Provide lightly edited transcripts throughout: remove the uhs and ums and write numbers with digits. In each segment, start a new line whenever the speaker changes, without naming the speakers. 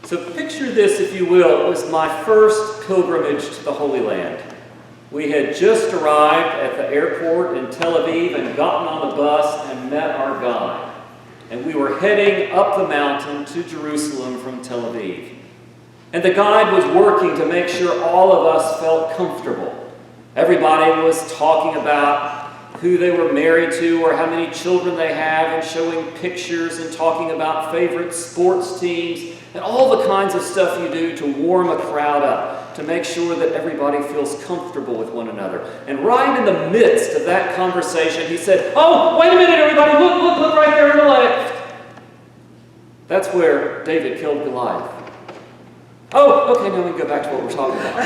So picture this, if you will. It was my first pilgrimage to the Holy Land. We had just arrived at the airport in Tel Aviv and gotten on the bus and met our guide. And we were heading up the mountain to Jerusalem from Tel Aviv. And the guide was working to make sure all of us felt comfortable. Everybody was talking about who they were married to or how many children they have and showing pictures and talking about favorite sports teams and all the kinds of stuff you do to warm a crowd up, to make sure that everybody feels comfortable with one another. And right in the midst of that conversation, he said, "Oh, wait a minute, everybody, look right there on the left." That's where David killed Goliath. Oh, okay, now we can go back to what we're talking about.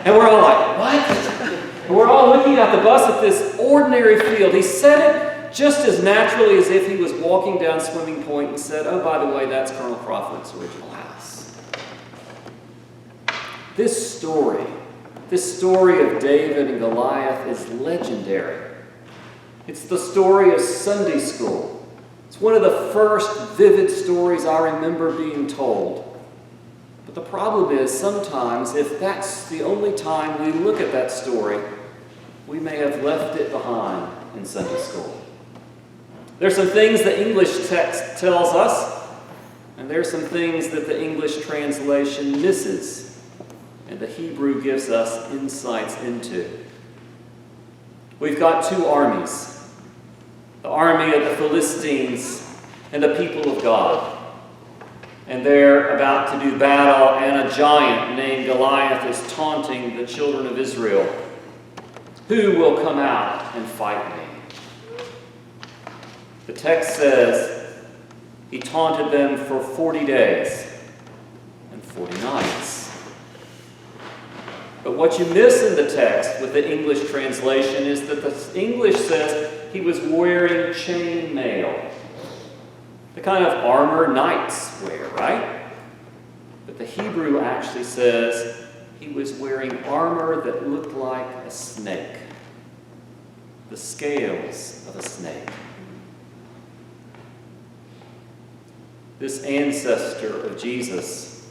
And we're all like, what? And we're all looking at the bus at this ordinary field. He said it just as naturally as if he was walking down Swimming Point and said, "Oh, by the way, that's Colonel Crawford's original house." This story of David and Goliath is legendary. It's the story of Sunday school. It's one of the first vivid stories I remember being told. But the problem is, sometimes, if that's the only time we look at that story, we may have left it behind in Sunday school. There's some things the English text tells us, and there's some things that the English translation misses, and the Hebrew gives us insights into. We've got two armies, the army of the Philistines and the people of God. And they're about to do battle, and a giant named Goliath is taunting the children of Israel. Who will come out and fight me? The text says he taunted them for 40 days and 40 nights. But what you miss in the text with the English translation is that the English says he was wearing chain mail. The kind of armor knights wear, right? But the Hebrew actually says he was wearing armor that looked like a snake. The scales of a snake. This ancestor of Jesus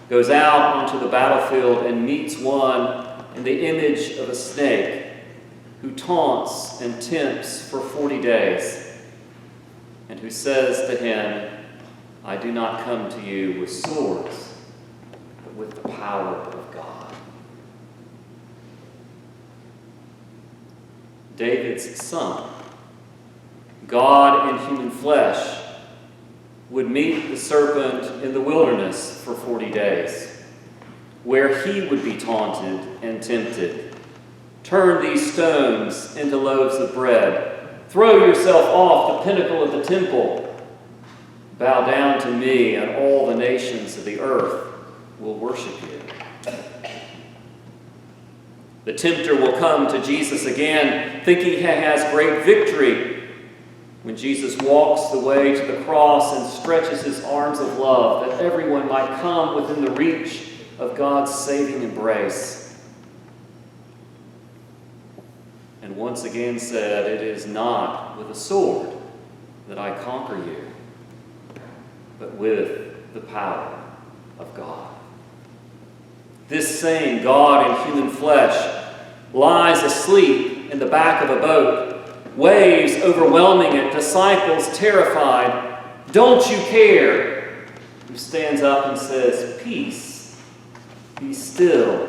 goes out onto the battlefield and meets one in the image of a snake who taunts and tempts for 40 days. And who says to him, "I do not come to you with swords, but with the power of God." David's son, God in human flesh, would meet the serpent in the wilderness for 40 days, where he would be taunted and tempted. "Turn these stones into loaves of bread. Throw yourself off the pinnacle of the temple. Bow down to me, and all the nations of the earth will worship you." The tempter will come to Jesus again, thinking he has great victory, when Jesus walks the way to the cross and stretches his arms of love that everyone might come within the reach of God's saving embrace. And once again said, "It is not with a sword that I conquer you, but with the power of God." This same God in human flesh lies asleep in the back of a boat, waves overwhelming it, disciples terrified. "Don't you care?" Who stands up and says, "Peace, be still."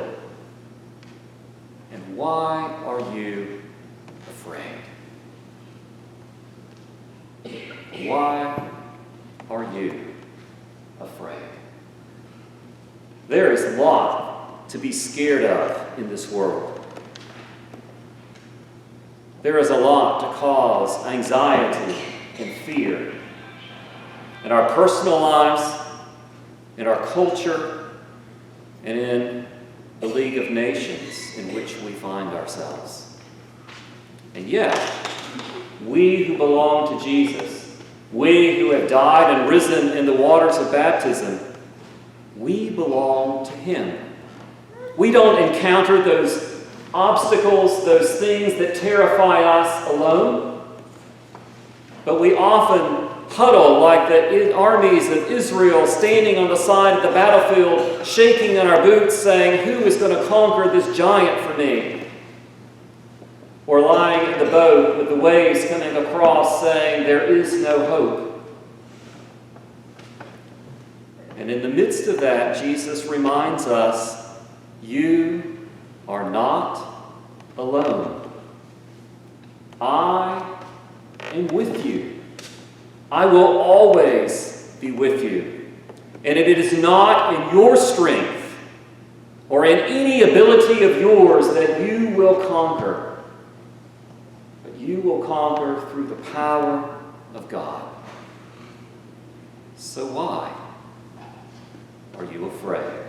And why are you afraid? Why are you afraid? There is a lot to be scared of in this world. There is a lot to cause anxiety and fear in our personal lives, in our culture, and in the League of Nations in which we find ourselves. And yet, we who belong to Jesus, we who have died and risen in the waters of baptism, we belong to Him. We don't encounter those obstacles, those things that terrify us alone, but we often huddle like the armies of Israel standing on the side of the battlefield, shaking in our boots, saying, "Who is going to conquer this giant for me?" Or lying in the boat with the waves coming across, saying, "There is no hope." And in the midst of that, Jesus reminds us, you are not alone. I am with you. I will always be with you. And it is not in your strength or in any ability of yours that you will conquer, but you will conquer through the power of God. So why are you afraid?